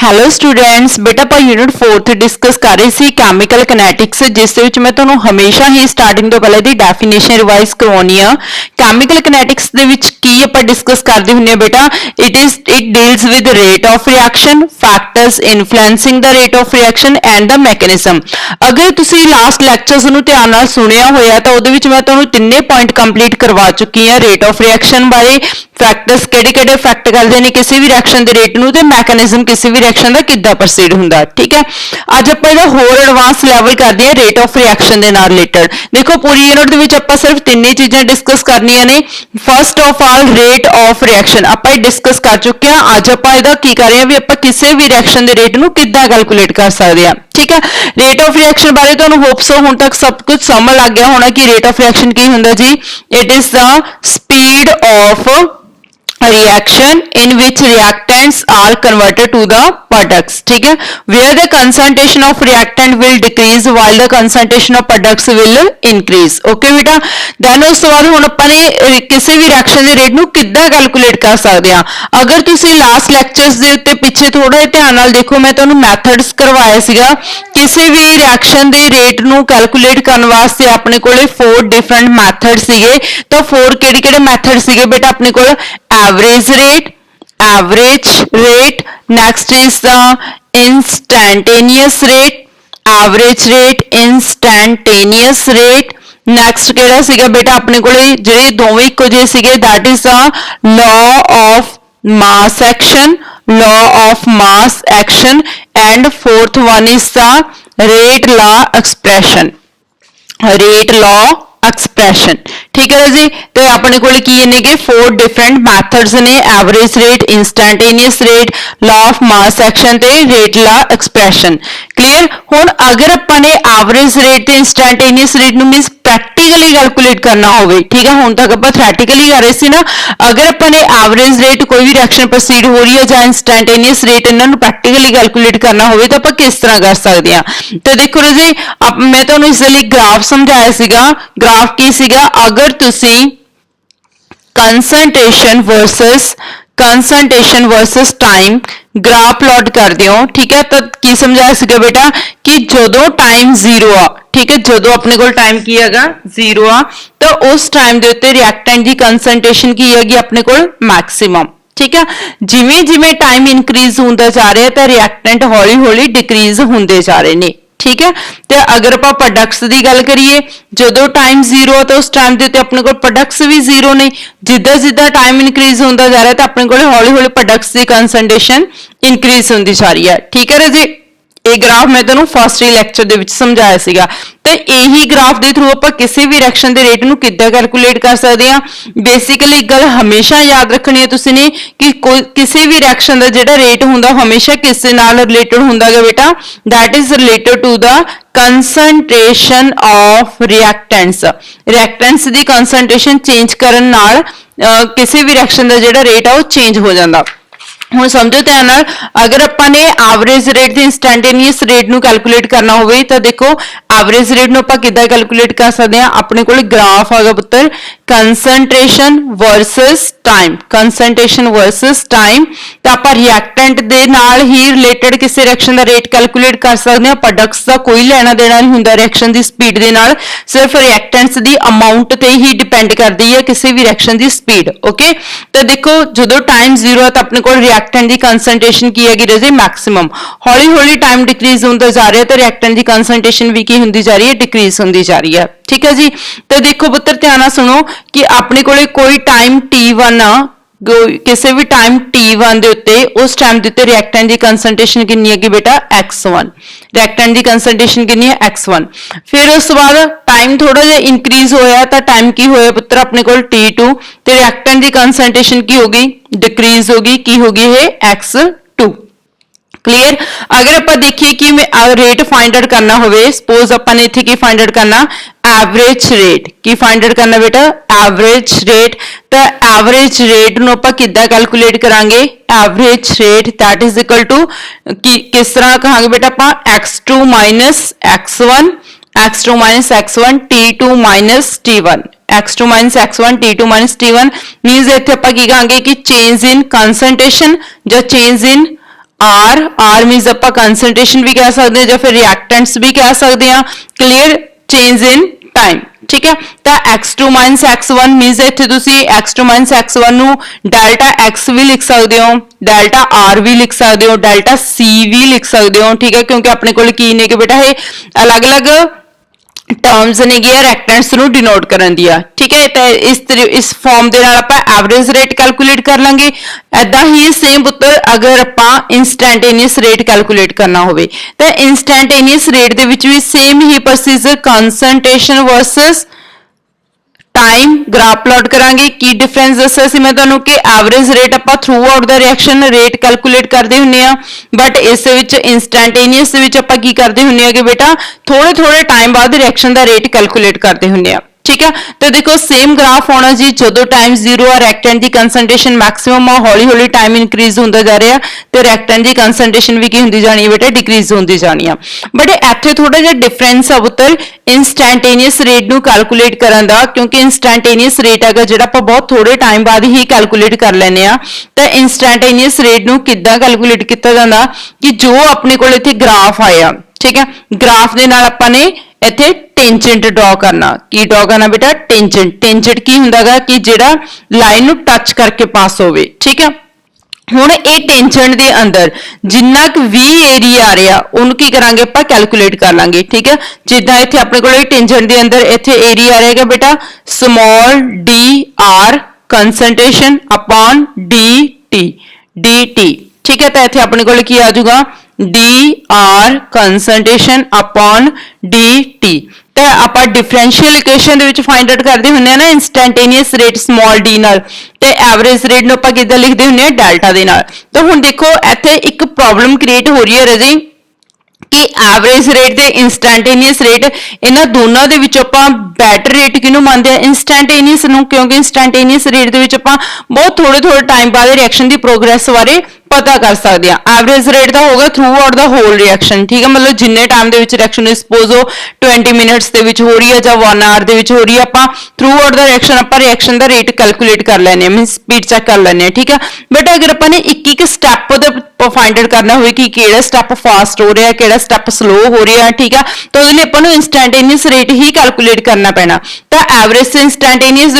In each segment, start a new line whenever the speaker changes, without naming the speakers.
Hello students ਬੇਟਾ ਆਪਾਂ unit 4 discuss ਕਰ ਰਹੇ ਸੀ ਕੈਮੀਕਲ ਕੈਨੈਟਿਕਸ ਜਿਸ ਦੇ ਵਿੱਚ ਮੈਂ ਤੁਹਾਨੂੰ ਹਮੇਸ਼ਾ ਹੀ ਸਟਾਰਟਿੰਗ ਤੋਂ ਪਹਿਲਾਂ ਦੀ ਡੈਫੀਨੇਸ਼ਨ ਰਿਵਾਈਜ਼ ਕਰਵਾਉਣੀ ਆ ਕੈਮੀਕਲ ਕੈਨੈਟਿਕਸ ਦੇ ਵਿੱਚ ਕੀ ਆਪਾਂ ਡਿਸਕਸ ਕਰਦੇ ਹੁੰਨੇ ਆ ਬੇਟਾ it deals with rate of reaction factors influencing the rate of reaction and the mechanism ਅਗਰ ਤੁਸੀਂ ਲਾਸਟ ਲੈਕਚਰਸ ਨੂੰ ਧਿਆਨ ਨਾਲ ਸੁਣਿਆ ਹੋਇਆ ਤਾਂ ਉਹਦੇ ਵਿੱਚ ਮੈਂ ਤੁਹਾਨੂੰ ਤਿੰਨੇ ਪੁਆਇੰਟ ਕੰਪਲੀਟ ਕਰਵਾ ਚੁੱਕੀ ਆ ਰੇਟ ਆਫ ਰਿਐਕਸ਼ਨ ਬਾਰੇ ਫੈਕਟਰਸ ਕਿਹੜੇ-ਕਿਹੜੇ ਇਫੈਕਟ ਕਰਦੇ ਨੇ ਕਿਸੇ ਵੀ ਰਿਐਕਸ਼ਨ ਦੇ ਰੇਟ ਨੂੰ ਤੇ ਮੈਕੈਨਿਜ਼ਮ ਕਿਸੇ ਵੀ ਰਿਐਕਸ਼ਨ ਦਾ ਕਿੱਦਾਂ ਪ੍ਰੋਸੀਡ ਹੁੰਦਾ ਠੀਕ ਹੈ ਅੱਜ ਆਪਾਂ ਇਹਦਾ ਹੋਰ ਐਡਵਾਂਸ ਲੈਵਲ ਕਰਦੇ ਹਾਂ ਰੇਟ ਆਫ ਰਿਐਕਸ਼ਨ ਦੇ ਨਾਲ ਰਿਲੇਟਡ ਦੇਖੋ ਪੂਰੀ ਯੂਨਿਟ ਦੇ ਵਿੱਚ ਆਪਾਂ ਸਿਰਫ ਤਿੰਨੇ ਚੀਜ਼ਾਂ ਡਿਸਕਸ ਕਰਨੀਆਂ ਨੇ first of all rate of reaction ਆਪਾਂ ਇਹ ਡਿਸਕਸ ਕਰ ਚੁੱਕੇ ਹਾਂ ਅੱਜ ਆਪਾਂ ਇਹਦਾ ਕੀ ਕਰ ਰਹੇ ਹਾਂ ਵੀ ਆਪਾਂ ਕਿਸੇ ਵੀ ਰਿਐਕਸ਼ਨ ਦੇ ਰੇਟ ਨੂੰ ਕਿੱਦਾਂ ਕੈਲਕੂਲੇਟ ਕਰ ਸਕਦੇ ਹਾਂ ਠੀਕ ਹੈ ਰੇਟ ਆਫ ਰਿਐਕਸ਼ਨ ਬਾਰੇ ਤੁਹਾਨੂੰ ਹੋਪਸ ਹੁਣ ਤੱਕ ਸਭ ਕੁਝ ਸਮਝ ਲੱਗ ਗਿਆ ਹੋਣਾ ਕਿ ਰੇਟ ਆਫ ਰਿਐਕਸ਼ਨ ਕੀ ਹੁੰਦਾ ਜੀ it is the speed of reaction in which reactants are converted to the products ठीक है where the concentration of reactant will decrease while the concentration of products will increase okay बेटा then ਉਸ ਤੋਂ ਬਾਅਦ ਹੁਣ ਆਪਾਂ ਨੇ ਕਿਸੇ ਵੀ ਰਿਐਕਸ਼ਨ ਦੇ ਰੇਟ ਨੂੰ ਕਿੱਦਾਂ ਕੈਲਕੂਲੇਟ ਕਰ ਸਕਦੇ ਹਾਂ ਅਗਰ ਤੁਸੀਂ ਲਾਸਟ ਲੈਕਚਰਸ ਦੇ ਉੱਤੇ ਪਿੱਛੇ ਥੋੜਾ ਜਿਹਾ ਧਿਆਨ ਨਾਲ ਦੇਖੋ ਮੈਂ ਤੁਹਾਨੂੰ ਮੈਥਡਸ ਕਰਵਾਇਆ ਸੀਗਾ ਕਿਸੇ ਵੀ ਰਿਐਕਸ਼ਨ ਦੇ ਰੇਟ ਨੂੰ ਕੈਲਕੂਲੇਟ ਕਰਨ ਵਾਸਤੇ ਆਪਣੇ ਕੋਲੇ 4 ਡਿਫਰੈਂਟ ਮੈਥਡ ਸੀਗੇ ਤਾਂ 4 ਕਿਹੜੇ-ਕਿਹੜੇ ਮੈਥਡ ਸੀਗੇ ਬੇਟਾ ਆਪਣੇ ਕੋਲ average rate next is the instantaneous rate average rate instantaneous rate next ਕਿਹੜਾ ਸੀਗਾ ਬੇਟਾ ਆਪਣੇ ਕੋਲੇ ਜਿਹੜੇ ਦੋਵੇਂ ਇੱਕੋ ਜਿਹੇ ਸੀਗੇ that is the law of mass action and fourth one is the rate law expression ठीक है जी तो अपने को नैगे 4 डिफरेंट मैथड्स ने average rate instantaneous rate law of mass action ते रेट लॉ एक्सप्रैशन क्लीयर हुण अगर अपने एवरेज रेट ते इंस्टैंटेनियस रेट नु मींस प्रैक्टिकली कैलकुलेट करना होवे ठीक है हुण तक ਆਪਾਂ थ्योरेटिकली कर रहे सी ना अगर अपने एवरेज रेट कोई भी रिएक्शन प्रोसीड हो रही है जां इंस्टैंटेनियस रेट इन्हां नु प्रैक्टिकली कैलकुलेट करना होवे तो ਆਪਾਂ किस तरह कर सकते हैं तो देखो जी मैं तुहानू इस लई ग्राफ समझाया सीगा ग्राफ की सीगा अगर तुसी concentration versus time graph plot कर दियो ठीक है तो की समझाया सीगा बेटा कि जदों टाइम 0 आ ठीक है जदों अपने को टाइम की हैगा 0 आ तो उस टाइम दे उत्ते रिएक्टेंट दी कंसंट्रेशन की हैगी अपने को मैक्सिमम ठीक है जिवें जिवें टाइम इंक्रीज होंदा जा रहा है तो रिएक्टेंट हौली हौली डिक्रीज होंदे जा रहे ने ठीक है तो अगर आप प्रोडक्ट्स की गल करिए जो टाइम 0 तो उस टाइम के अपने को प्रोडक्ट्स भी 0 ने जिदा जिदा टाइम इंक्रीज होता जा रहा है तो अपने को हौली हौली प्रोडक्ट्स की कंसंट्रेशन इंक्रीज होती जा रही है ठीक है जी ये ग्राफ मैं तुहानू फर्स्ट ही लैक्चर दे विच समझाया सीगा तो यही ग्राफ के थ्रू आप किसी भी रिएक्शन के रेट नू किद्दां कैलकुलेट कर सकते हैं बेसिकली एक गल हमेशा याद रखनी है तुसीं ने कि कोई किसी भी रिएक्शन का जिहड़ा रेट हुंदा हमेशा किस नाल रिलेटेड हुंदा है बेटा that is related to the concentration of reactants दी कंसंट्रेशन चेंज करन नाल किसी भी रिएक्शन का जिहड़ा रेट है वो चेंज हो जाता ਹੁਣ ਸਮਝੋ ਧਿਆਨ ਨਾਲ अगर ਆਪਾਂ ਨੇ एवरेज रेट ਤੇ इंस्टैंटेनियस रेट ਨੂੰ कैलकुलेट करना ਹੋਵੇ ਤਾਂ ਦੇਖੋ एवरेज रेट ਨੂੰ ਆਪਾਂ ਕਿੱਦਾਂ कैलकुलेट कर सकते हैं अपने ਕੋਲ ग्राफ आगा पुत्र कंसंट्रेशन वर्सेस टाइम ਤਾਂ ਆਪਾਂ ਰਿਐਕਟੈਂਟ ਦੇ ਨਾਲ ਹੀ ਰਿਲੇਟਡ ਕਿਸੇ ਰਿਐਕਸ਼ਨ ਦਾ ਰੇਟ कैलकुलेट कर सकते हैं प्रोडक्ट्स ਦਾ ਕੋਈ ਲੈਣਾ ਦੇਣਾ ਨਹੀਂ ਹੁੰਦਾ ਰਿਐਕਸ਼ਨ ਦੀ ਸਪੀਡ ਦੇ ਨਾਲ ਸਿਰਫ ਰਿਐਕਟੈਂਟਸ ਦੀ ਅਮਾਉਂਟ ਤੇ ਹੀ ਡਿਪੈਂਡ ਕਰਦੀ ਹੈ ਕਿਸੇ ਵੀ ਰਿਐਕਸ਼ਨ ਦੀ ਸਪੀਡ ਓਕੇ ਤਾਂ ਦੇਖੋ ਜਦੋਂ ਟਾਈਮ 0 ਹੈ ਤਾਂ ਆਪਣੇ ਕੋਲ रिएक्टेंट की कंसंट्रेशन की हैगी रहे मैक्सिमम हौली हौली टाइम डिक्रीज होता जा रहा है तो रिएक्टेंट की कंसंट्रेशन भी की होती जा रही है डिक्रीज होती जा रही है ठीक है जी तो देखो पुत्र ध्यान सुनो कि अपने को कोई टाइम t1 किसी भी टाइम t1 दे उत्ते उस टाइम दे उत्ते रिएक्टेंट की कंसंट्रेशन कितनी है बेटा x1 रिएक्टेंट की कंसंट्रेशन कितनी है x1 फिर उस बाद टाइम थोड़ा जिहा इंक्रीज होया तो टाइम की होया पुत्र अपने को t2 तो रिएक्टेंट की कंसंट्रेशन की होगी डिक्रीज होगी की होगी है x2 क्लीयर अगर आप देखिए कि रेट फाइंड आउट करना हो सपोज अपन इत्थे की फाइंड आउट करना एवरेज रेट की फाइंड आउट करना बेटा एवरेज रेट तो एवरेज रेट नूं आपां किद्दां कैलकुलेट करांगे average rate that is equal to किस तरह कहांगे बेटा आपां x2 minus x1 t2 minus t1 x2 minus x1 t2 minus t1 means इत्थे आपां की कहांगे कि चेंज इन कंसंट्रेशन या चेंज इन आर मीनस आप कंसंट्रेशन भी कह सकते हैं, या फिर रिएक्टेंट्स भी कह सकते हैं। क्लीयर, चेंज इन टाइम, ठीक है। तो x2 माइनस x1 मीनस इत्थे तुसी x2 माइनस x1 नू डेल्टा x भी लिख सकते हो, डेल्टा r भी लिख सकते हो, डेल्टा c भी लिख सकते हो, ठीक है, क्योंकि अपने कोल की ने कि बेटा ये अलग अलग टर्म्स ने रिएक्टेंट्स ਨੂੰ डिनोट ਕਰਨ ਦੀਆਂ, ठीक है। तो इस फॉर्म ਦੇ ਨਾਲ ਆਪਾਂ एवरेज रेट कैलकुलेट कर ਲਾਂਗੇ। ਐਦਾਂ ਹੀ सेम ਪੁੱਤਰ अगर ਆਪਾਂ इंस्टैंटेनियस रेट कैलकुलेट करना ਹੋਵੇ ਤਾਂ इंस्टैंटेनियस रेट ਦੇ ਵਿੱਚ ਵੀ सेम ही procedure concentration versus time graph plot करांगे। की डिफरेंस दस्सिया सी मैं तुहानू कि एवरेज रेट आपां throughout the reaction rate calculate करते हुंदे आ, बट इस विच इंस्टैंटेनियस दे विच आपां की करते हुंदे आ कि बेटा थोड़े थोड़े टाइम बाद रिएक्शन दा रेट कैलकुलेट करते हुंदे आ, ठीक है। तो देखो सेम ग्राफ होना जी, जो टाइम 0 आ रिएक्टेंट की कंसंट्रेशन मैक्सिमम आ, हौली हौली टाइम इंक्रीज होंदा जा रहा, तो रिएक्टेंट की कंसंट्रेशन भी की होंदी जानी है बेटा, डिक्रीज होंदी जानी है। बट इत्थे थोड़ा जिहा डिफरेंस आ पुत्तर इंस्टैंटेनियस रेट नू कैलकुलेट करन दा, क्योंकि इंस्टैंटेनियस रेट है जिहड़ा आपां बहुत थोड़े टाइम बाद ही कैलकुलेट कर लैंदे आ। तो इंस्टैंटेनियस रेट नू किद्दां कैलकुलेट किया जांदा कि जो अपने कोल इत्थे ग्राफ आया, ठीक है, ग्राफ दे नाल आपां ने इत्थे टेंजेंट ड्रॉ करना। की ड्रॉ करना बेटा? टेंजेंट। टेंजेंट की हुंदागा कि जिहड़ा लाइन नू टच करके पास होवे, ठीक है। हुण ये टेंजेंट दे अंदर जिन्ना क भी एरिया आ रहा उन्होंने की करांगे आपां कैलकुलेट कर लांगे, ठीक है। जिद्दां इत्थे अपने कोल टेंजेंट दे अंदर इत्थे एरिया आ रहेगा बेटा small d r concentration upon d t, ठीक है। तो इत्थे अपने कोल की आ जाऊगा d r concentration upon d t. तो आप डिफरेंशियल इक्वेशन दे विच फाइंड आउट करते हुंदे ना इंस्टैंटेनियस रेट स्मॉल डी नाल, ते एवरेज रेट नूं आपां किद्दां लिखदे हुंदे आ डेल्टा दे नाल। तो हुण देखो इत्थे एक प्रॉब्लम क्रिएट हो रही है रजी कि एवरेज रेट ते इंस्टैंटेनियस रेट इन्हां दोनों दे विच आपां बैटर रेट किहनूं मानदे आ? इंस्टैंटेनियस नूं, क्योंकि इंस्टैंटेनियस रेट दे विच आपां बहुत थोड़े थोड़े टाइम बाद रिएक्शन की प्रोग्रेस बारे पता कर सकते हैं। एवरेज रेट का होगा throughout the whole reaction, ठीक है, मतलब जिन्ने टाइम के रिएक्शन सपोज हो 20 मिनट्स के हो रही है या 1 आवर के हो रही है, आप थ्रू आउट द रिएक्शन आप रिएक्शन का रेट कैलकुलेट कर लेने, मीन स्पीड चेक कर लेने, ठीक है। बट अगर अपने एक स्टैप फाइंड आउट करना हो कि किहड़ा स्टैप फास्ट हो रहा है, किहड़ा स्टैप स्लो हो रहा है, ठीक है, तो उसके लिए अपन इंस्टैंटेनियस रेट ही कैलकुलेट करना पैना। तो एवरेज से इंस्टैंटेनियस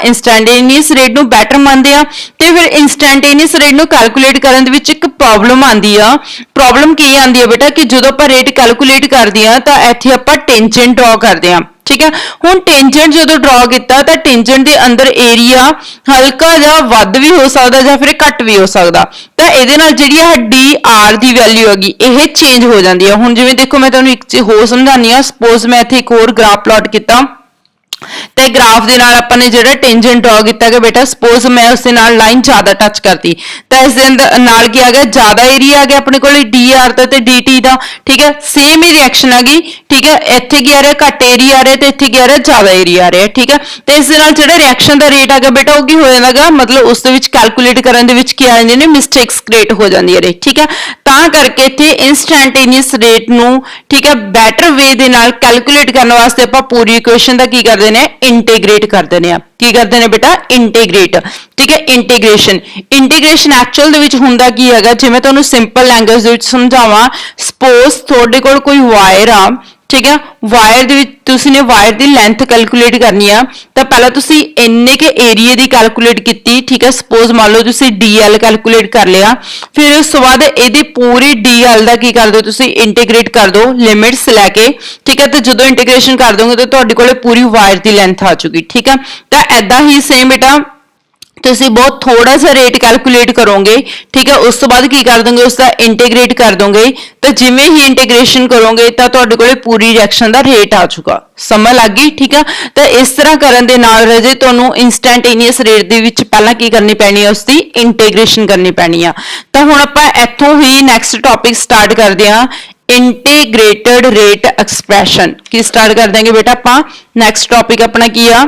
इंस्टैंटेनियस रेट नूं बैटर मानते हैं, तो फिर इंस्टैंटेनियस रेट नूं कैलकुलेट करन दे विच एक प्रॉब्लम आंदी आ। प्रॉब्लम की आंदी है बेटा कि जदों आपां रेट कैलकुलेट करदे आ तां इत्थे आपां टेंजेंट ड्रॉ करदे आ, ठीक है। हुण टेंजेंट जो ड्रॉ किया तो टेंजेंट के अंदर एरिया हल्का जा वध भी हो सकता या फिर घट भी हो सकता, तो ये जी डी आर की वैल्यू हैगी यह चेंज हो जाती है। हुण जिवें देखो मैं तुहानूं एक चीज होर समझानी आ, सपोज मैं इत्थे एक होर ग्राफ प्लॉट किया ते ग्राफ दे नाल आपां ने जिहड़ा टेंजेंट ड्रॉ किया कि बेटा सपोज मैं उसके नाल लाइन ज्यादा टच करती, तो इस दे नाल की आ गया ज्यादा एरिया आ गया अपने कोल डी आर दा ते डी टी दा, ठीक है। सेम ही रिएक्शन आ गई, ठीक है, इत्थे की आ रहा घट एरिया आ रहा ते इत्थे की आ रहा ज्यादा एरिया आ रहा, ठीक है। तो इस दे नाल जिहड़ा रिएक्शन दा रेट आ गया बेटा वो की हो जाएगा, मतलब उस दे विच कैलकुलेट करन दे विच की आ जांदी ने मिस्टेक्स क्रिएट हो जांदी है, ठीक है। तां करके इत्थे इंस्टैंटेनियस रेट नूं, ठीक है, बैटर वे दे नाल कैलकुलेट करने वास्ते आपां पूरी इक्वेशन दा की करदे ने इंटीग्रेट कर देने आ। की करते हैं बेटा? इंटीग्रेट, ठीक है। इंटीग्रेशन एक्चुअल दे विच हुंदा की हैगा, जे मैं तुहानूं सिंपल लैंग्वेज दे विच समझावां, सपोज तुहाडे कोल कोई वायर आ, ठीक है, वायर दे विच तुसीं ने वायर दी लेंथ कैलकुलेट करनी आ, तो पहला तुसीं इन्ने के एरिया दी कैलकुलेट कीती, ठीक है, सपोज मान लो तुसीं DL कैलकुलेट कर लिया, फिर उस तो बाद इहदी पूरी DL दा की कर दो तुसीं इंटीग्रेट कर दो लिमिट्स लैके, ठीक है। तो जदों इंटीग्रेशन कर दोगे तो तुहाडे कोल पूरी वायर दी लेंथ आ चुकी, ठीक है। तो ऐदां ही सेम बेटा तुसी बहुत थोड़ा सा रेट कैलकुलेट करोगे, ठीक है, उस तो बाद की कर दोगे उसका इंटीग्रेट कर दोगे, तो जिमें ही इंटीग्रेशन करोगे तो तुहाडे कोल पूरी रिएक्शन का रेट आ चुका, समझ लग गई, ठीक है। तो इस तरह करन दे नाल रजे तुहानूं इंस्टैंटेनियस रेट दे विच पहलां की करनी पैनी है, उसकी इंटीग्रेशन करनी पैनी है। तो हुण आपां इत्थों ही नैक्सट टॉपिक स्टार्ट करदे हां, इंटीग्रेटेड रेट एक्सप्रैशन की स्टार्ट कर देंगे बेटा। आपां नैक्सट टॉपिक अपना की आ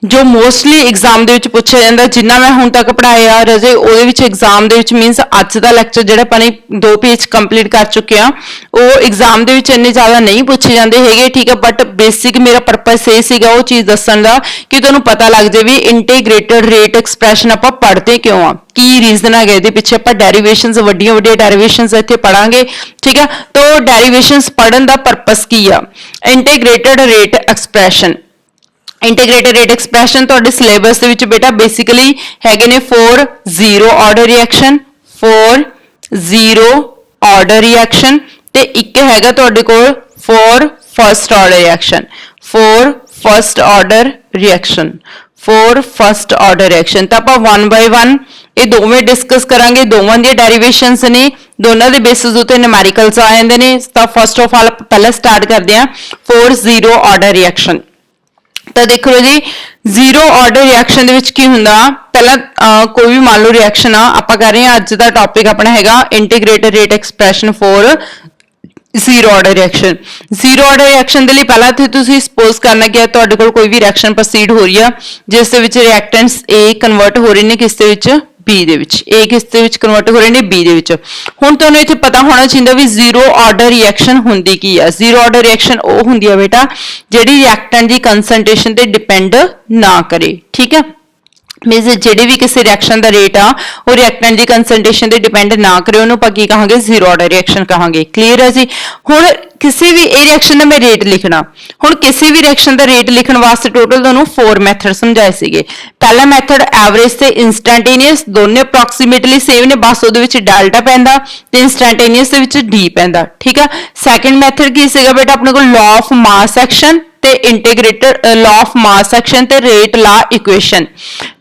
जो मोस्टली एग्जाम ਦੇ ਵਿੱਚ ਪੁੱਛਿਆ ਜਾਂਦਾ ਜਿੰਨਾ ਮੈਂ ਹੁਣ ਤੱਕ ਪੜਾਇਆ ਰਜੇ ਉਹਦੇ ਵਿੱਚ एग्जाम ਦੇ ਵਿੱਚ ਮੀਨਸ ਅੱਜ ਦਾ ਲੈਕਚਰ ਜਿਹੜਾ ਆਪਾਂ ਨੇ 2 ਪੇਜ ਕੰਪਲੀਟ ਕਰ ਚੁੱਕੇ ਆ ਉਹ एग्जाम ਦੇ ਵਿੱਚ ਇੰਨੇ ਜ਼ਿਆਦਾ ਨਹੀਂ ਪੁੱਛੇ ਜਾਂਦੇ ਹੈਗੇ ਠੀਕ ਹੈ ਬਟ ਬੇਸਿਕ ਮੇਰਾ ਪਰਪਸ ਇਹ ਸੀਗਾ ਉਹ ਚੀਜ਼ ਦੱਸਣ ਦਾ ਕਿ ਤੁਹਾਨੂੰ ਪਤਾ ਲੱਗ ਜਾਵੇ ਵੀ ਇੰਟੀਗ੍ਰੇਟਡ ਰੇਟ ਐਕਸਪ੍ਰੈਸ਼ਨ ਆਪਾਂ ਪੜ੍ਹਦੇ ਕਿਉਂ ਆ ਕੀ ਰੀਜ਼ਨ ਹੈਗਾ ਇਹਦੇ ਪਿੱਛੇ ਆਪਾਂ ਡੈਰੀਵੇਸ਼ਨਸ ਵੱਡੀਆਂ ਡੈਰੀਵੇਸ਼ਨਸ ਇੱਥੇ ਪੜਾਂਗੇ ਠੀਕ ਹੈ ਤਾਂ ਡੈਰੀਵੇਸ਼ਨਸ ਪੜਨ ਦਾ ਪਰਪਸ ਕੀ ਆ integrated rate expression integrated rate expression ਤੁਹਾਡੇ ਸਿਲੇਬਸ ਦੇ ਵਿੱਚ ਬੇਟਾ ਬੇਸਿਕਲੀ ਹੈਗੇ ਨੇ 4 0 ਆਰਡਰ ਰਿਐਕਸ਼ਨ 4 0 ਆਰਡਰ ਰਿਐਕਸ਼ਨ ਤੇ ਇੱਕ ਹੈਗਾ ਤੁਹਾਡੇ ਕੋਲ 4 first order reaction 4 first order reaction 4 first order reaction ਤਾਂ ਆਪਾਂ 1 ਬਾਈ 1 ਇਹ ਦੋਵੇਂ ਡਿਸਕਸ ਕਰਾਂਗੇ ਦੋਵਾਂ ਦੀਆਂ ਡੈਰੀਵੇਸ਼ਨਸ ਨੇ ਦੋਨਾਂ ਦੇ ਬੇਸਿਸ ਉਤੇ ਨਿਊਮੈਰੀਕਲਸ ਆ ਜਾਂਦੇ ਨੇ ਤਾਂ ਫਸਟ ਆਫ ਆਲ ਪਹਿਲਾਂ ਸਟਾਰਟ ਕਰਦੇ ਹਾਂ 4 0 ਆਰਡਰ ਰਿਐਕਸ਼ਨ ਤਾਂ ਦੇਖੋ ਜੀ ਜ਼ੀਰੋ ਆਰਡਰ ਰਿਐਕਸ਼ਨ ਦੇ ਵਿੱਚ ਕੀ ਹੁੰਦਾ ਪਹਿਲਾਂ ਕੋਈ ਵੀ ਮੰਨ ਲਓ ਰਿਐਕਸ਼ਨ ਆ ਆਪਾਂ ਕਰ ਰਹੇ ਹਾਂ ਅੱਜ ਦਾ ਟੌਪਿਕ ਆਪਣਾ ਹੈਗਾ integrated rate expression for zero order reaction zero order reaction ਦੇ ਲਈ ਪਹਿਲਾਂ ਤੇ ਤੁਸੀਂ ਸਪੋਜ਼ ਕਰਨਾ ਕਿ ਤੁਹਾਡੇ ਕੋਲ ਕੋਈ ਵੀ ਰਿਐਕਸ਼ਨ ਪ੍ਰੋਸੀਡ ਹੋ ਰਹੀ ਆ ਜਿਸ ਦੇ ਵਿੱਚ ਰਿਐਕਟੈਂਟਸ A ਕਨਵਰਟ ਹੋ ਰਹੇ ਨੇ ਕਿਸ ਦੇ ਵਿੱਚ B ਦੇ ਵਿੱਚ A ਕਿਸ ਦੇ ਵਿੱਚ ਕਨਵਰਟ ਹੋ ਰਹੇ ਨੇ B ਦੇ ਵਿੱਚ ਹੁਣ ਤੁਹਾਨੂੰ ਇੱਥੇ ਪਤਾ ਹੋਣਾ ਚਾਹੀਦਾ ਵੀ ਜ਼ੀਰੋ ਆਰਡਰ ਰਿਐਕਸ਼ਨ ਹੁੰਦੀ ਕੀ ਆ ਜ਼ੀਰੋ ਆਰਡਰ ਰਿਐਕਸ਼ਨ ਉਹ ਹੁੰਦੀ ਆ ਬੇਟਾ ਜਿਹੜੀ ਰਿਐਕਟੈਂਟ ਦੀ ਕਨਸੈਂਟ੍ਰੇਸ਼ਨ ਤੇ ਡਿਪੈਂਡ ਨਾ ਕਰੇ ਠੀਕ ਹੈ मींस ਜਿਹੜੀ ਵੀ ਕਿਸੇ ਰਿਐਕਸ਼ਨ ਦਾ ਰੇਟ ਆ ਉਹ ਰਿਐਕਟੈਂਟ ਦੀ ਕਨਸੈਂਟ੍ਰੇਸ਼ਨ ਤੇ ਡਿਪੈਂਡ ਨਾ ਕਰੇ ਉਹਨੂੰ ਆਪਾਂ ਕੀ ਕਹਾਂਗੇ ਜ਼ੀਰੋ ਆਰਡਰ ਰਿਐਕਸ਼ਨ ਕਹਾਂਗੇ ਕਲੀਅਰ ਹੈ ਜੀ ਹੁਣ ਕਿਸੇ ਵੀ ਇਹ ਰਿਐਕਸ਼ਨ ਦਾ ਮੈਂ ਰੇਟ ਲਿਖਣਾ ਹੁਣ ਕਿਸੇ ਵੀ ਰਿਐਕਸ਼ਨ ਦਾ ਰੇਟ ਲਿਖਣ ਵਾਸਤੇ ਟੋਟਲ ਤੁਹਾਨੂੰ 4 ਮੈਥਡ ਸਮਝਾਏ ਸੀਗੇ ਪਹਿਲਾ ਮੈਥਡ ਐਵਰੇਜ ਤੇ ਇਨਸਟੈਂਟੇਨੀਅਸ ਦੋਨੇ ਅਪਰੋਕਸੀਮੇਟਲੀ ਸੇਮ ਨੇ ਬਸ ਉਹਦੇ ਵਿੱਚ ਡੈਲਟਾ ਪੈਂਦਾ ਤੇ ਇਨਸਟੈਂਟੇਨੀਅਸ ਦੇ ਵਿੱਚ ਡੀ ਪੈਂਦਾ ਠੀਕ ਆ ਸੈਕੰਡ ਮੈਥਡ ਕੀ ਸੀਗਾ ਬੇਟਾ ਆਪਣੇ ਕੋਲ ਲਾਅ ਆਫ ਮਾਸ ਐਕਸ਼ਨ ਤੇ integrated law of mass action ਤੇ ਰੇਟ ਲਾ equation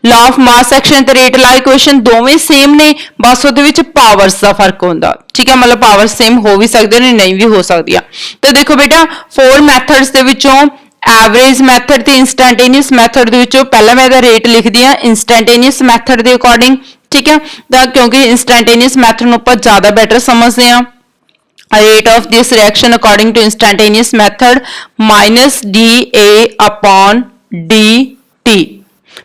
law of mass action ਤੇ ਰੇਟ ਲਾ ਇਕੁਏਸ਼ਨ ਦੋਵੇਂ ਸੇਮ ਨੇ ਬਸ ਉਹਦੇ ਵਿੱਚ ਪਾਵਰਸ ਦਾ ਫਰਕ ਹੁੰਦਾ ਠੀਕ ਹੈ ਮਤਲਬ ਪਾਵਰ ਸੇਮ ਹੋ ਵੀ ਸਕਦੇ ਨੇ ਨਹੀਂ ਵੀ ਹੋ ਸਕਦੀਆਂ ਤੇ ਦੇਖੋ ਬੇਟਾ 4 ਮੈਥਡਸ ਦੇ ਵਿੱਚੋਂ ਐਵਰੇਜ ਮੈਥਡ ਤੇ ਇਨਸਟੈਂਟੇਨੀਅਸ ਮੈਥਡ ਦੇ ਵਿੱਚੋਂ ਪਹਿਲਾਂ ਮੈਂ ਇਹਦਾ ਰੇਟ ਲਿਖਦੀ ਆ ਇਨਸਟੈਂਟੇਨੀਅਸ ਮੈਥਡ ਦੇ ਅਕੋਰਡਿੰਗ ਠੀਕ ਹੈ ਤਾਂ ਕਿਉਂਕਿ ਇਨਸਟੈਂਟੇਨੀਅਸ ਮੈਥਡ ਨੂੰ ਆਪਾਂ ਜ਼ਿਆਦਾ ਬੈਟਰ ਸਮਝਦੇ ਆ rate of this reaction according to instantaneous method minus dA upon dt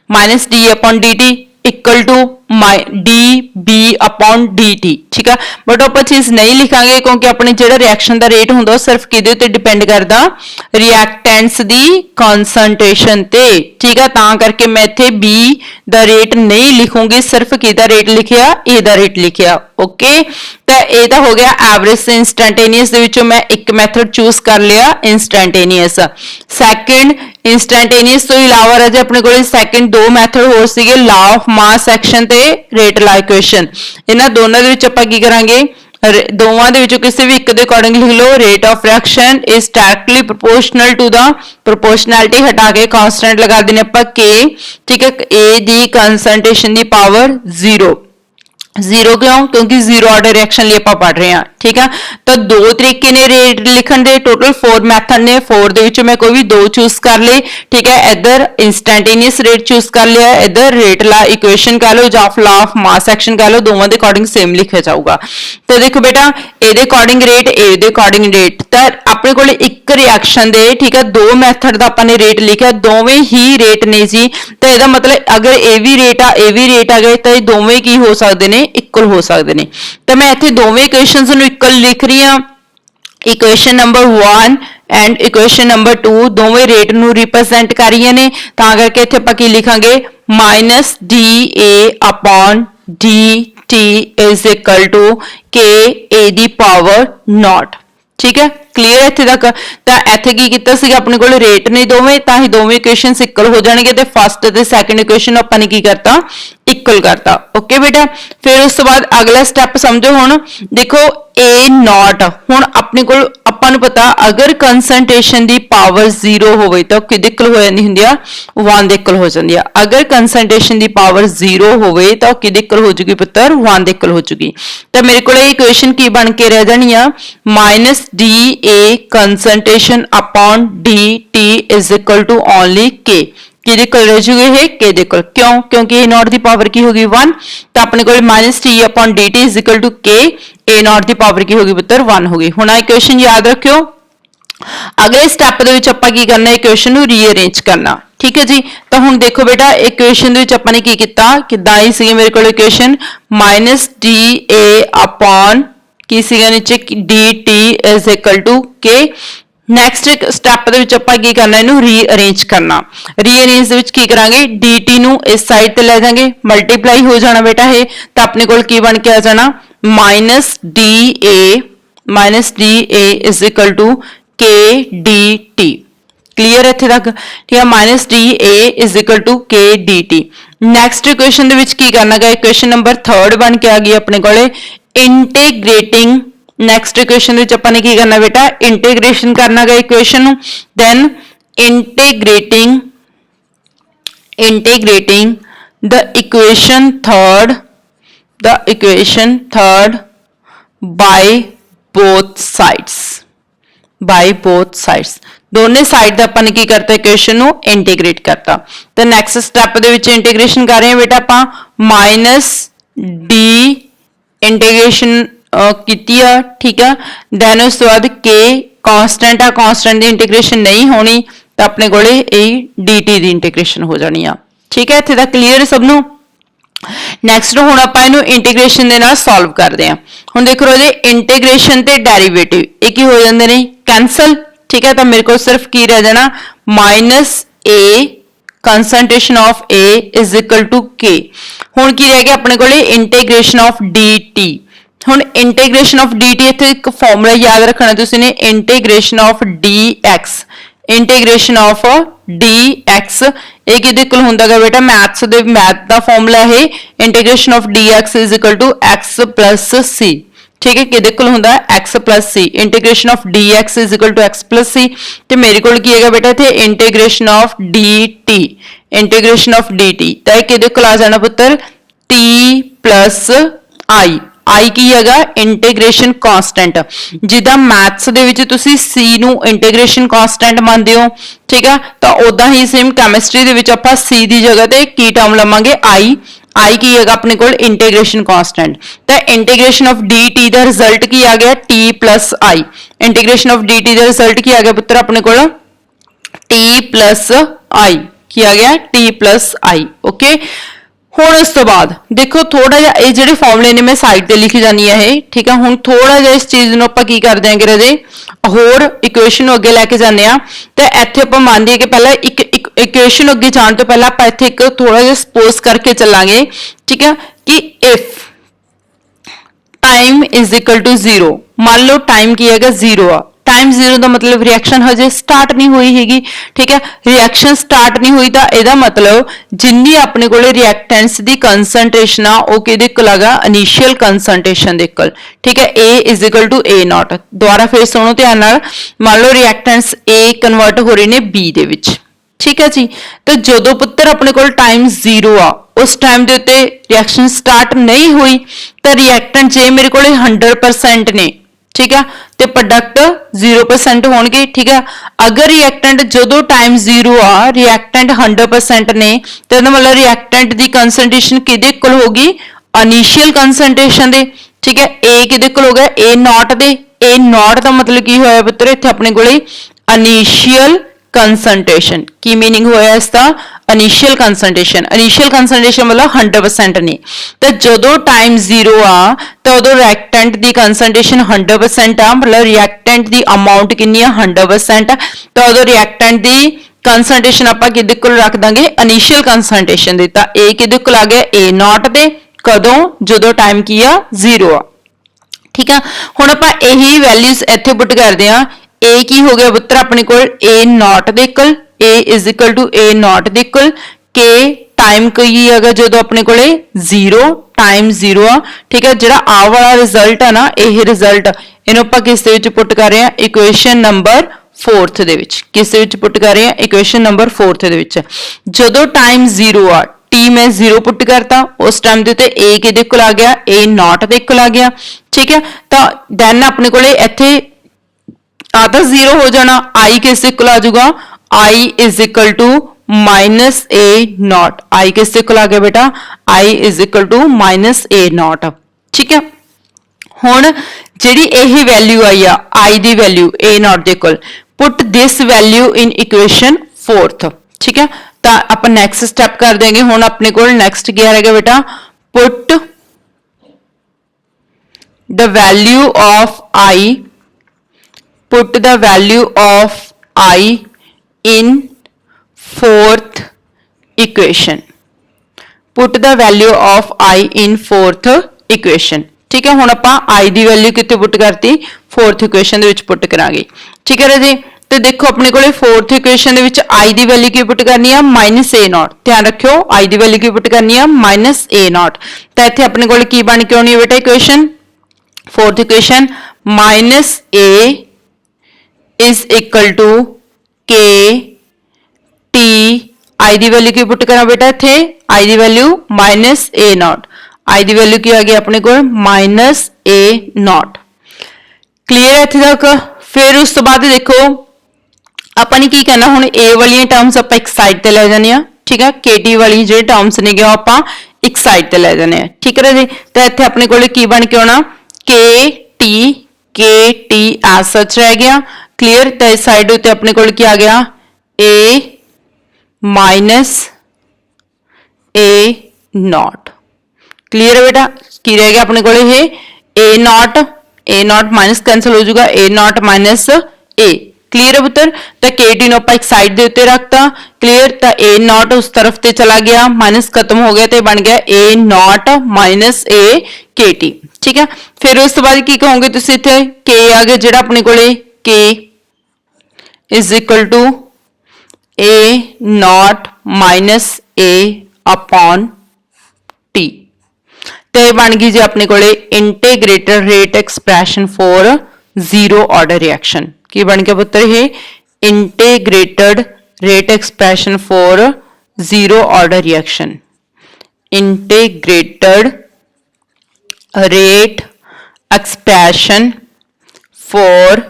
minus d upon dt equal to dB upon dt ठीक है बट ਆਪਾਂ ਚੀਜ਼ ਨਹੀਂ ਲਿਖਾਂਗੇ ਕਿਉਂਕਿ ਆਪਣੇ ਜਿਹੜਾ ਰਿਐਕਸ਼ਨ ਦਾ ਰੇਟ ਹੁੰਦਾ ਉਹ ਸਿਰਫ ਕਿਹਦੇ ਉੱਤੇ ਡਿਪੈਂਡ ਕਰਦਾ ਰਿਐਕਟੈਂਟਸ ਦੀ ਕਨਸੈਂਟ੍ਰੇਸ਼ਨ ਤੇ ਠੀਕ ਹੈ ਤਾਂ ਕਰਕੇ ਮੈਂ ਇੱਥੇ B ਦਾ ਰੇਟ ਨਹੀਂ ਲਿਖੂੰਗੀ ਸਿਰਫ ਕਿਹਦਾ ਰੇਟ ਲਿਖਿਆ A ਦਾ ਰੇਟ ਲਿਖਿਆ ਓਕੇ ਤਾਂ ਇਹ ਤਾਂ ਹੋ ਗਿਆ ਐਵਰੇਜ ਤੇ ਇਨਸਟੈਂਟੇਨੀਅਸ ਦੇ ਵਿੱਚੋਂ ਮੈਂ ਇੱਕ ਮੈਥਡ ਚੂਜ਼ ਕਰ ਲਿਆ ਇਨਸਟੈਂਟੇਨੀਅਸ ਸੈਕੰਡ ਇਨਸਟੈਂਟੇਨੀਅਸ ਤੋਂ ਇਲਾਵਾ ਰਾਜੇ ਆਪਣੇ ਕੋਲ ਸੈਕੰਡ ਦੋ ਮੈਥਡ ਹੋਰ ਸੀਗੇ ਲਾਅ ਆਫ ਮਾਸ ਐਕਸ਼ਨ ਤੇ ਰੇਟ ਲਾ ਇਕੁਏਸ਼ਨ ਇਹਨਾਂ ਦੋਨਾਂ ਦੇ ਵਿੱਚ ਆਪਾਂ ਕੀ ਕਰਾਂਗੇ ਦੋਵਾਂ ਦੇ ਵਿੱਚੋਂ ਕਿਸੇ ਵੀ ਇੱਕ ਦੇ ਅਕੋਰਡਿੰਗ ਲਿਖ ਲਓ rate of reaction is directly proportional to ਦਾ ਪ੍ਰੋਪੋਰਸ਼ਨੈਲਿਟੀ ਹਟਾ ਕੇ ਕਾਂਸਟੈਂਟ ਲਗਾ ਦਿੰਨੇ ਆਪਾਂ K ਠੀਕ ਹੈ A the concentration the power 0 zero ਕਿਉਂ ਕਿਉਂਕਿ ਜ਼ੀਰੋ ਆਰਡਰ ਰਿਐਕਸ਼ਨ ਲਈ ਆਪਾਂ ਪੜ ਰਹੇ ਹਾਂ ਠੀਕ ਆ ਤਾਂ ਦੋ ਤਰੀਕੇ ਨੇ ਰੇਟ ਲਿਖਣ ਦੇ ਟੋਟਲ 4 ਮੈਥਡ ਨੇ 4 ਦੇ ਵਿੱਚੋਂ ਮੈਂ ਕੋਈ ਵੀ ਦੋ ਚੂਜ਼ ਕਰ ਲਏ ਠੀਕ ਹੈ ਇੱਧਰ ਇਨਸਟੈਂਟੇਨੀਅਸ ਰੇਟ ਚੂਜ਼ ਕਰ ਲਿਆ ਇੱਧਰ ਰੇਟ ਲਾ ਇਕੁਏਸ਼ਨ ਕਹ ਲਓ ਜਾਂ ਲਾਅ ਆਫ ਮਾਸ ਐਕਸ਼ਨ ਕਹ ਲਓ ਦੋਵਾਂ ਦੇ ਅਕੋਰਡਿੰਗ ਸੇਮ ਲਿਖਿਆ ਜਾਊਗਾ ਤਾਂ ਦੇਖੋ ਬੇਟਾ ਇਹਦੇ ਅਕੋਰਡਿੰਗ ਰੇਟ ਇਹਦੇ ਅਕੋਰਡਿੰਗ ਰੇਟ ਤਾਂ ਆਪਣੇ ਕੋਲ ਇੱਕ ਰਿਐਕਸ਼ਨ ਦੇ ਠੀਕ ਹੈ ਦੋ ਮੈਥਡ ਦਾ ਆਪਾਂ ਨੇ ਰੇਟ ਲਿਖਿਆ ਦੋਵੇਂ ਹੀ ਰੇਟ ਨੇ ਜੀ ਤਾਂ ਇਹਦਾ ਮਤਲਬ ਅਗਰ ਇਹ ਵੀ ਰੇਟ ਆ ਇਹ ਵੀ ਰੇਟ ਆ ਗਏ ਤਾਂ ਇਹ ਦੋਵੇਂ ਕੀ ਹੋ ਸਕਦੇ ਨੇ ਇਕੁਅਲ ਹੋ ਸਕਦੇ ਨੇ ਤਾਂ ਮੈਂ ਇੱਥੇ ਦੋਵੇਂ ਇਕੁਏਸ਼ਨਸ ਨੂੰ ਇਕੁਅਲ ਲਿਖ ਰਹੀ ਹਾਂ equation number 1 and equation number 2 ਦੋਵੇਂ ਰੇਟ ਨੂੰ ਰਿਪਰੈਜ਼ੈਂਟ ਕਰ ਰਹੀਆਂ ਨੇ ਤਾਂ ਕਰਕੇ ਇੱਥੇ ਆਪਾਂ ਕੀ ਲਿਖਾਂਗੇ -dA upon dt is equal to KA the power 0 ਠੀਕ ਹੈ ਕਲੀਅਰ ਇੱਥੇ ਤੱਕ ਤਾਂ ਇੱਥੇ ਕੀ ਕੀਤਾ ਸੀਗਾ ਆਪਣੇ ਕੋਲ ਰੇਟ ਨੇ ਦੋਵੇਂ ਤਾਂ ਹੀ ਦੋਵੇਂ ਇਕੁਏਸ਼ਨਸ ਇਕੁਅਲ ਹੋ ਜਾਣਗੇ ਤੇ ਫਸਟ ਤੇ ਸੈਕੰਡ ਇਕੁਏਸ਼ਨ ਆਪਾਂ ਨੇ ਕੀ ਕਰਤਾ ਇਕੁਅਲ ਕਰਤਾ ਓਕੇ ਬੇਟਾ ਫਿਰ ਉਸ ਤੋਂ ਬਾਅਦ ਅਗਲਾ ਸਟੈਪ ਸਮਝੋ ਹੁਣ ਦੇਖੋ A0 ਹੁਣ ਆਪਣੇ ਕੋਲ ਆਪਾਂ ਨੂੰ ਪਤਾ ਅਗਰ ਕਨਸੈਂਟ੍ਰੇਸ਼ਨ ਦੀ ਪਾਵਰ 0 ਹੋਵੇ ਤਾਂ ਕਿਹਦੇ ਇਕੁਅਲ ਹੋ ਜਾਂਦੀ ਹੁੰਦੀ ਆ 1 ਦੇ ਇਕੁਅਲ ਹੋ ਜਾਂਦੀ ਆ ਅਗਰ ਕਨਸੈਂਟ੍ਰੇਸ਼ਨ ਦੀ ਪਾਵਰ 0 ਹੋਵੇ ਤਾਂ ਕਿਹਦੇ ਇਕੁਅਲ ਹੋ ਜੂਗੀ ਪੁੱਤਰ 1 ਦੇ ਇਕੁਅਲ ਹੋ ਜੂਗੀ ਤਾਂ ਮੇਰੇ ਕੋਲ ਇਹ ਇਕੁਏਸ਼ਨ ਕੀ ਬਣ ਕੇ ਰਹਿ ਜਾਣੀ ਆ -dA concentration upon dt is equal to only K ਕਿਹਦੇ ਕੋਲ ਰਹਿ ਜੂਗੀ ਇਹ K ਦੇ ਕੋਲ ਕਿਉਂ ਕਿਉਂਕਿ A0 ਦੀ ਪਾਵਰ ਕੀ ਹੋ ਗਈ 1 ਤਾਂ ਆਪਣੇ ਕੋਲ -t upon dt is equal to K A0 the power ਕੀ ਹੋ ਗਈ ਪੁੱਤਰ 1 ਹੋ ਗਈ ਹੁਣ ਆ ਇਕੁਏਸ਼ਨ ਯਾਦ ਰੱਖਿਓ अगले स्टैप दे विच आपां की करना इक्वेशन नूं रीअरेंज करना ठीक है जी। तो हुण देखो बेटा इक्वेशन दे विच आपां ने की कीता किदां आई सी मेरे कोल equation minus d a upon की सीगा नीचे d t is equal to k. Next step दे विच आपां की करना इनू रीअरेंज करना। रीअरेंज दे विच की करांगे dt नू इस साइड ते ले जाएंगे मल्टीप्लाई हो जाना बेटा है तो अपने कोल की बन के आ जाना minus d A is equal to k d t. Clear है इत्थे तक ठीक है। Minus d A is equal to k d t. Next equation दे विच की करना गा इक्वेशन नंबर 3 बन के आ गई अपने कोले इंटीग्रेटिंग। नैक्सट इक्वेशन विच आपां ने की करना बेटा इंटीग्रेशन करना गा इक्वेशन नूं then integrating the equation third by both sides दोनों साइड दा आपां ने की करता इक्वेशन नूं इंटीग्रेट करता। तो नैक्सट स्टैप दे विच इंटीग्रेशन कर रहे हैं बेटा आपां माइनस डी इंटीग्रेशन कीती है ठीक है। दैन उस तो बाद के कांस्टेंट आ कांस्टेंट की इंटीग्रेशन नहीं होनी तो अपने कोले डी टी की इंटीग्रेशन हो जानी आ ठीक है। इत्थे तक क्लीयर सब नूं। नैक्सट हुण आपां इहनूं इंटीग्रेशन दे नाल सॉल्व करदे हां। हुण देखो राजे इंटीग्रेशन ते डेरिवेटिव ये की हो जांदे ने कैंसल ठीक है। तो मेरे को सिर्फ की रह जाना minus A concentration of A is equal to k. हुण की रह गया अपने कोले इंटीग्रेशन ऑफ डी टी। हुण इंटीग्रेशन ऑफ डी टी इत्थे एक फॉर्मूला याद रखना तुसीं ने इंटीग्रेशन ऑफ डी एक्स ये किहदे कोल हुंदा गा बेटा मैथ दा फॉर्मूला है integration of d x is equal to x plus c ठीक है। किहदे कोल हुंदा x plus c integration of d x is equal to x plus c ते मेरे कोल की है बेटा इत्थे इंटीग्रेशन ऑफ डी टी तो ये किहदे कोल आ जाना पुत्तर टी प्लस आई की हैगा इंटीग्रेशन कांस्टेंट जिदा मैथ्स दे विच तुसी सी नू इंटीग्रेशन कांस्टेंट मानदे हो ठीक है। तो उदा ही सेम केमिस्ट्री दे विच आपां सी दी जगह ते की टर्म लवांगे आई की हैगा अपने कोल इंटीग्रेशन कांस्टेंट। तो इंटीग्रेशन ऑफ डी टी दा रिजल्ट की आ गया T plus I. Integration of d T दा रिजल्ट की आ गया पुत्र अपने कोल टी प्लस आई की आ गया टी प्लस आई ओके। हुण इस तो बाद देखो थोड़ा जिहा ये जिहड़े फॉर्मूले ने मैं साइड ते लिखी जानी है ठीक है। हुण थोड़ा जिहा इस चीज नूं आपां की कर देंगे राजे होर इक्वेशन नूं अगे लैके जाने आ ते इत्थे आपां मानदे कि पहला एक इक्वेशन अगे जाण तो पहला आपां इत्थे एक थोड़ा जिहा सपोज करके चलांगे ठीक है कि if time is equal to 0 मान लो टाइम की हैगा 0 आ टाइम 0 का मतलब रिएक्शन हजे स्टार्ट नहीं हुई हैगी ठीक है। रिएक्शन स्टार्ट नहीं हुई तो यदा मतलब जिन्नी अपने को रिएक्टेंट्स की कंसंट्रेशन आ वो किहदे कोल हैगा इनिशियल कंसंट्रेशन दे कोल ठीक है। A is equal to a naught दोबारा फिर सुनो ध्यान नाल मान लो रिएक्टेंट्स ए कन्वर्ट हो रहे ने बी दे विच ठीक है जी। तो जदों पुत्तर अपने कोल टाइम 0 आ उस टाइम दे उत्ते रिएक्शन स्टार्ट नहीं हुई तो रिएक्टेंट जे मेरे को 100% ने ठीक है तो प्रोडक्ट 0% होंगे ठीक है। अगर रिएक्टेंट जो टाइम 0 आ रिएक्टेंट 100% ने तो मतलब रिएक्टेंट की कंसंट्रेशन किहदे कोल होगी इनिशियल कंसंट्रेशन दे ठीक है। ए किहदे कोल हो गया ए नॉट का मतलब की होया पुत्र इत्थे अपने कोले इनिशियल कंसंट्रेशन की मीनिंग होया इसका इनिशियल कंसंट्रेशन मतलब 100% ने तो जो टाइम 0 आ तो उदो रिएक्टेंट की कंसंट्रेशन 100% आ मतलब रिएक्टेंट की अमाउंट कितनी 100% तो उदो रिएक्टेंट की कंसंट्रेशन आपां किहदे कोल रख दांगे इनिशियल कंसंट्रेशन दी तां ए किहदे कोल आ गया ए नॉट दे कदों जो टाइम की आ 0 आ ठीक है। हुण आपां यही वैल्यूज इत्थे पुट करदे आ ए की हो गया पुत्र अपने को ए नॉट दे equal a is equal to a naught दे इक्वल के टाइम की अगर जो अपने को 0 टाइम 0 आ ठीक है। जिहड़ा आ वाला रिजल्ट है ना यह रिजल्ट इहनूं आपां किस दे विच पुट कर रहे हैं इक्वेशन नंबर 4th दे विच किस दे विच पुट कर रहे हैं इक्वेशन नंबर 4th दे विच जदों टाइम 0 आ टी मैं 0 पुट करता उस टाइम दे उत्ते ए किहदे कोल आ गया ए नॉट दे कोल आ गया ठीक है। तो दैन अपने को इत्थे आ तो 0 हो जाना आई किस इक्वल आ जाऊगा i is equal to minus a naught i किस इक्वल आ गया बेटा i is equal to minus a naught ठीक है। हुण जिहड़ी यही वैल्यू आई आ आई दी वैल्यू ए नॉट दे कोल put this value in equation 4th। ठीक है, तो आप नैक्सट स्टैप कर देंगे। हुण अपने को नैक्सट क्या रहेगा बेटा, put the value of I, put the value of I in 4th equation, put the value of I in 4th equation. ठीक है, हुण आपां आई दी वैल्यू कित्थे पुट करती, 4th इक्वेशन दे विच पुट करांगे। ठीक है राजे, तो देखो अपने कोले 4th इक्वेशन दे विच आई दी वैल्यू की पुट करनी है -a0। ध्यान रखियो आई दी वैल्यू की पुट करनी है -a0। तो इत्थे अपने कोले की बन के आउणी है बेटा equation, 4th equation -a is equal to k t, आई दी वैल्यू की पुट करा बेटा, इत्थे आई दी वैल्यू -a0, आई दी वैल्यू की आ गई अपने को -a0। क्लीयर है इत्थे तक। फिर उस तो बाद देखो अपन की करना, हुण a वाली टर्म्स आप एक साइड ते ले जाने। ठीक है, kt वाली जो टर्म्स ने गए आप एक साइड ते ले जाने। ठीक है जी, तो इत्थे अपने को की बन के आना, kt एज सच रह गया। क्लीयर, तो इस साइड उत्ते अपने को क्या आ गया, a -a0। क्लीयर है बेटा, की रह गया अपने को a0 माइनस कैंसिल हो जाएगा, a0 माइनस a। क्लीयर है पुत्र, तो kt नो आप एक साइड दे उत्ते रखता। क्लीयर, तो a0 उस तरफ ते चला गया, माइनस खत्म हो गया, तो बन गया a0 माइनस a kt। ठीक है, फिर उस तो बाद की कहोगे तुसीं इत्थे k आ गया जिहड़ा अपने कोले k is equal to a0 minus a upon t। तो ये बन गई जी अपने को integrated rate expression for zero order reaction. की बन गया पुत्र ये integrated rate expression for zero order reaction, integrated rate expression for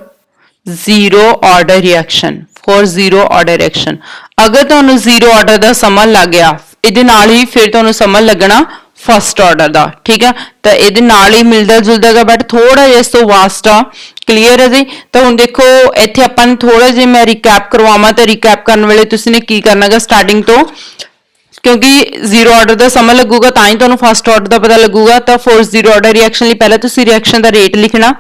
zero order reaction, for zero order reaction. अगर तुहानू जीरो ऑर्डर का समझ लग गया, इहदे नाल ही फिर तुहानू समझ लगना फर्स्ट ऑर्डर का। ठीक है, तो ये नाल ही मिलता जुलता है, बट थोड़ा जिहा इस तो वास्ट आ। क्लीयर है जी, तो हुण देखो इत्थे आपां थोड़ा जिहा मैं रिकैप करवावां, तो रिकैप करने वेले तुसीं ने की करना है स्टार्टिंग तो, क्योंकि जीरो ऑर्डर का समझ लगूगा तां ही तुहानू फर्स्ट ऑर्डर का पता लगूगा। तो फॉर जीरो ऑर्डर रिएक्शन लई पहले तुसीं रिएक्शन का रेट लिखना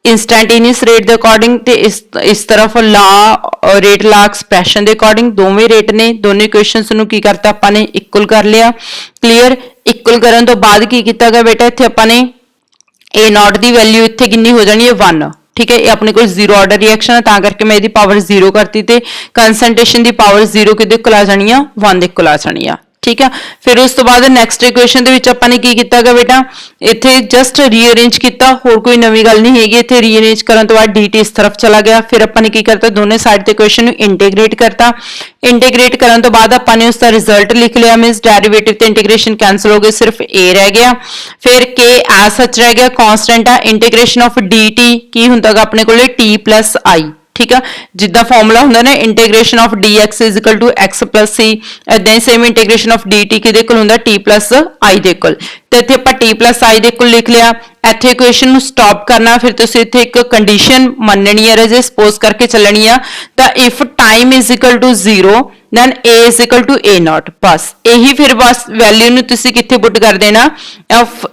इंस्टैंटेनियस रेट के अकॉर्डिंग, ते इस तरफ ला रेट ला एक्सप्रैशन के अकॉर्डिंग दोवें रेट ने, दोनों इक्वेशनस नू की करता आपां ने इक्वल कर लिया। क्लीयर, इक्वल करन तो बाद की कीता गया बेटा, इत्थे आपां ने a0 की वैल्यू इत्थे कितनी हो जानी है 1। ठीक है, ये अपने को जीरो ऑर्डर रिएक्शन है, तां करके मैं इसकी पावर 0 करती, ते कंसंट्रेशन की पावर 0 किहदे कोल आ जानी है, 1 दे कोल आ जानी है। ठीक है, फिर उस तो बाद नैक्सट इक्वेशन दे विच आपां ने की कीता गया बेटा, इत्थे जस्ट रीअरेंज किया, होर कोई नवी गल नहीं हैगी। इत्थे रीअरेंज करन तो बाद dt इस तरफ चला गया, फिर आपां ने की करता दोनों साइड ते इक्वेशन नू इंटीग्रेट करता। इंटीग्रेट करन तो बाद आपां ने उसका रिजल्ट लिख लिया, मीनस डेरिवेटिव ते इंटीग्रेशन कैंसिल हो गए, सिर्फ a रह गया। फिर k एज सच रह गया, कांस्टेंट है। इंटीग्रेशन ऑफ dt की हुंदा गा अपने कोले t प्लस i। ठीक है, जिदा फॉर्मूला होंगे ना integration of dx is equal to x plus c, इदा ही सेम इंटीग्रेशन ऑफ dt किहदे कोल हुंदा t प्लस i दे कोल। ते इत्थे आपां t प्लस i दे कोल लिख लिया। इत्थे इक्वेशन नू स्टॉप करना, फिर तुसीं इत्थे एक कंडीशन मननी है राजे, सपोज करके चलनी है। तो if time is equal to 0 then a is equal to a0, बस यही फिर बस वैल्यू नू तुसीं कित्थे पुट कर देना,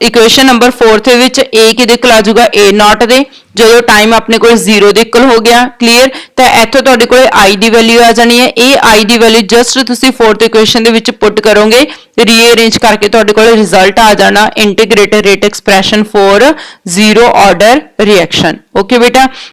इक्वेशन नंबर 4 विच a किहदे कोल आ जाऊगा a0 दे, जो टाइम अपने को 0 दे कोल हो गया। क्लीयर, तो इत्थों तुहाडे कोल i दी वैल्यू आ जानी है। ये i दी वैल्यू जस्ट तुसीं 4th इक्वेशन दे विच पुट करोगे, रीअरेंज करके तुहाडे कोल रिजल्ट आ जाना integrated rate expression for zero order reaction. Okay बेटा।